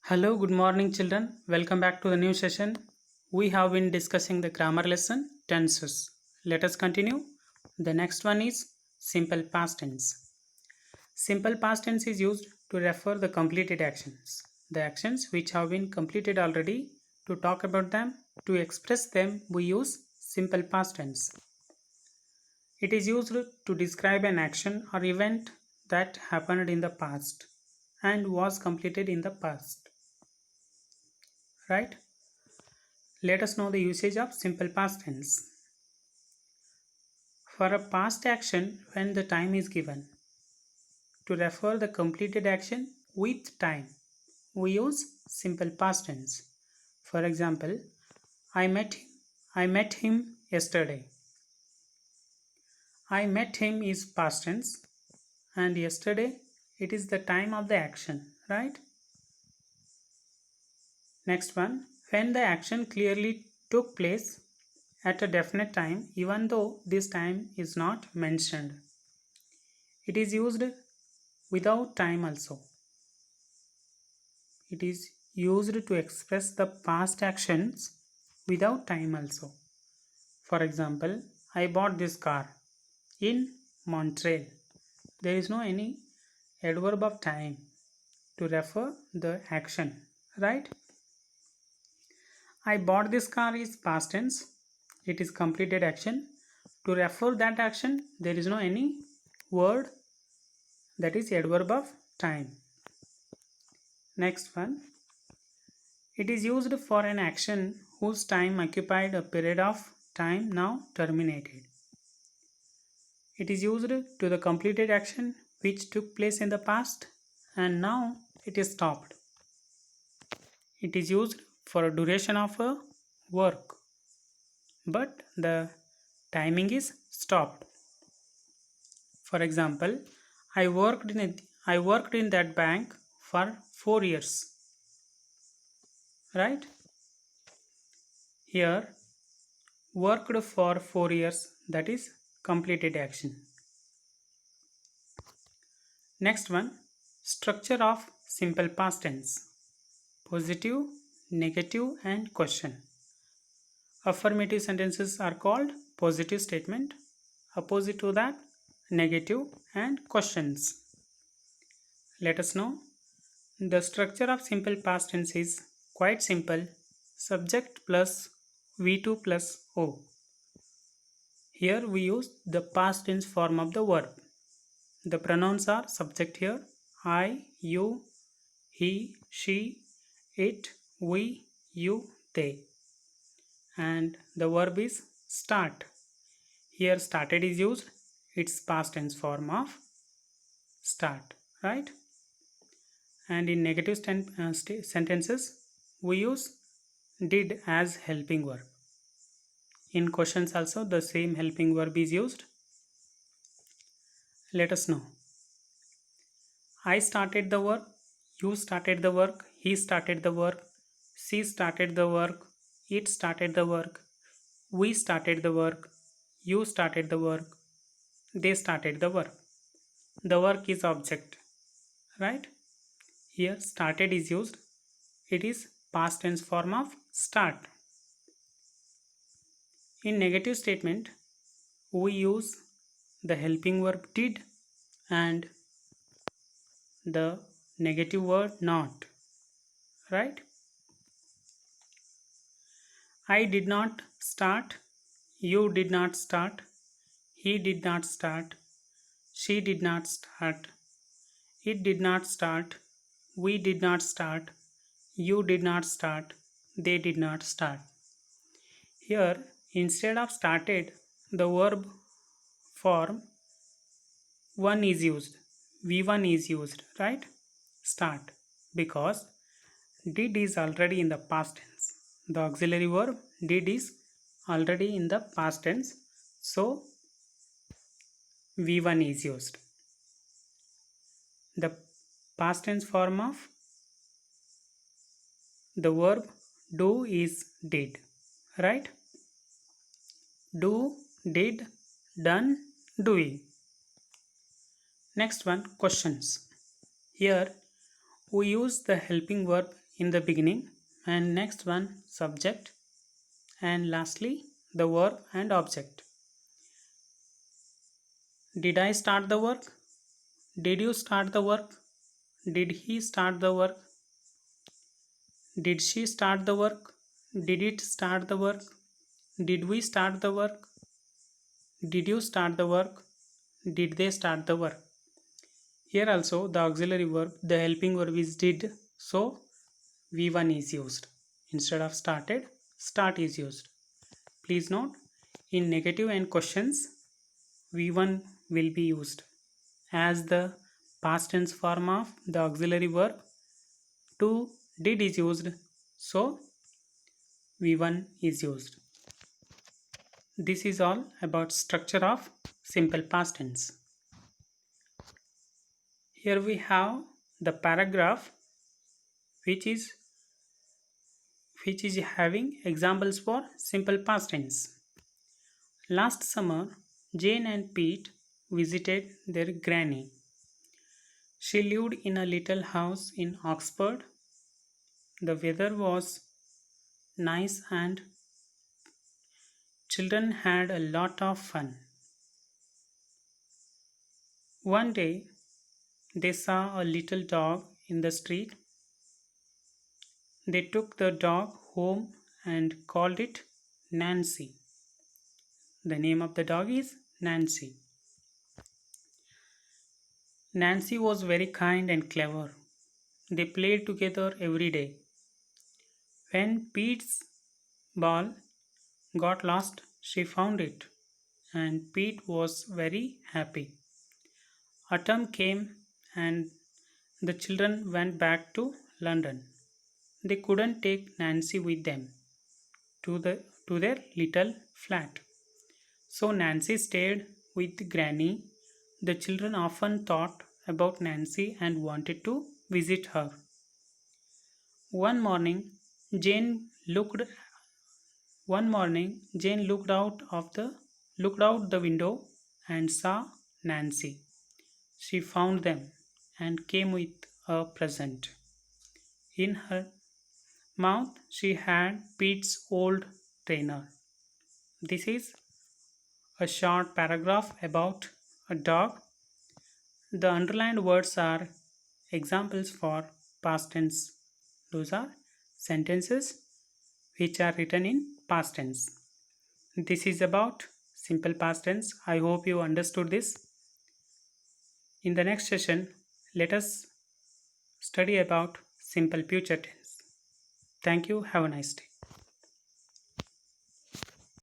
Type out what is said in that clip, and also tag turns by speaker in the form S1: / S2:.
S1: Hello, good morning, children. Welcome back to the new session. We have been discussing the grammar lesson tenses. Let us continue. The next one is simple past tense. Simple past tense is used to refer the completed actions. The actions which have been completed already. To talk about them, to express them, we use simple past tense. It is used to describe an action or event that happened in the past and was completed in the past. Right? Let us know the usage of simple past tense. For a past action when the time is given, to refer the completed action with time, we use simple past tense. For example, I met him yesterday. I met him is past tense and yesterday it is the time of the action, right? Next one, when the action clearly took place at a definite time even though this time is not mentioned. It is used without time also. It is used to express the past actions without time also. For example, I bought this car in Montreal. There is no any adverb of time to refer the action, right? I bought this car is past tense. It is completed action. To refer that action, there is no any word that is adverb of time. Next one. It is used for an action whose time occupied a period of time now terminated. It is used to the completed action which took place in the past and now it is stopped. It is used for a duration of a work but the timing is stopped. For example, I worked in that bank for 4 years. Right? Here worked for 4 years, that is completed action. Next one, structure of simple past tense. Positive, negative and question. Affirmative sentences are called positive statement. Opposite to that, negative and questions. Let us know. The structure of simple past tense is quite simple. Subject plus V2 plus O. Here we use the past tense form of the verb. The pronouns are subject here, I, you, he, she, it, we, you, they. And the verb is start. Here started is used, its past tense form of start, right? And in negative sentences, we use did as helping verb. In questions also the same helping verb is used. Let us know. I started the work, you started the work, he started the work, she started the work, it started the work, we started the work, you started the work, they started the work. The work is object, right? Here started is used. It is past tense form of start. In negative statement, we use the helping verb did and the negative word not, right? I did not start, you did not start, he did not start, she did not start, it did not start, we did not start, you did not start, they did not start. Here, instead of started, the verb form 1 is used. V1 is used, right? Start. Because did is already in the past tense. The auxiliary verb did is already in the past tense. So, V1 is used. The past tense form of the verb do is did, right? Do, did, done, doing. Next one, questions. Here we use the helping verb in the beginning, and next one subject, and lastly the verb and object. Did I start the work? Did you start the work? Did he start the work? Did she start the work? Did it start the work? Did we start the work? Did you start the work? Did they start the work? Here also the auxiliary verb, the helping verb is did, so V1 is used. Instead of started, start is used. Please note, in negative and questions, V1 will be used as the past tense form of the auxiliary verb. To did is used, so V1 is used. This is all about structure of simple past tense. Here we have the paragraph which is having examples for simple past tense. Last summer, Jane and Pete visited their granny. She lived in a little house in Oxford. The weather was nice and children had a lot of fun. One day, they saw a little dog in the street. They took the dog home and called it Nancy. The name of the dog is Nancy. Nancy was very kind and clever. They played together every day. When Pete's ball got lost, she found it, and Pete was very happy. Autumn came, and the children went back to London. They couldn't take Nancy with them to their little flat. So Nancy stayed with Granny. The children often thought about Nancy and wanted to visit her. One morning, Jane looked Jane looked out the window and saw Nancy. She found them and came with a present. In her mouth she had Pete's old trainer. This is a short paragraph about a dog. The underlined words are examples for past tense. Those are sentences which are written in past tense. This is about simple past tense. I hope you understood this. In the next session, let us study about simple future tense. Thank you. Have a nice day.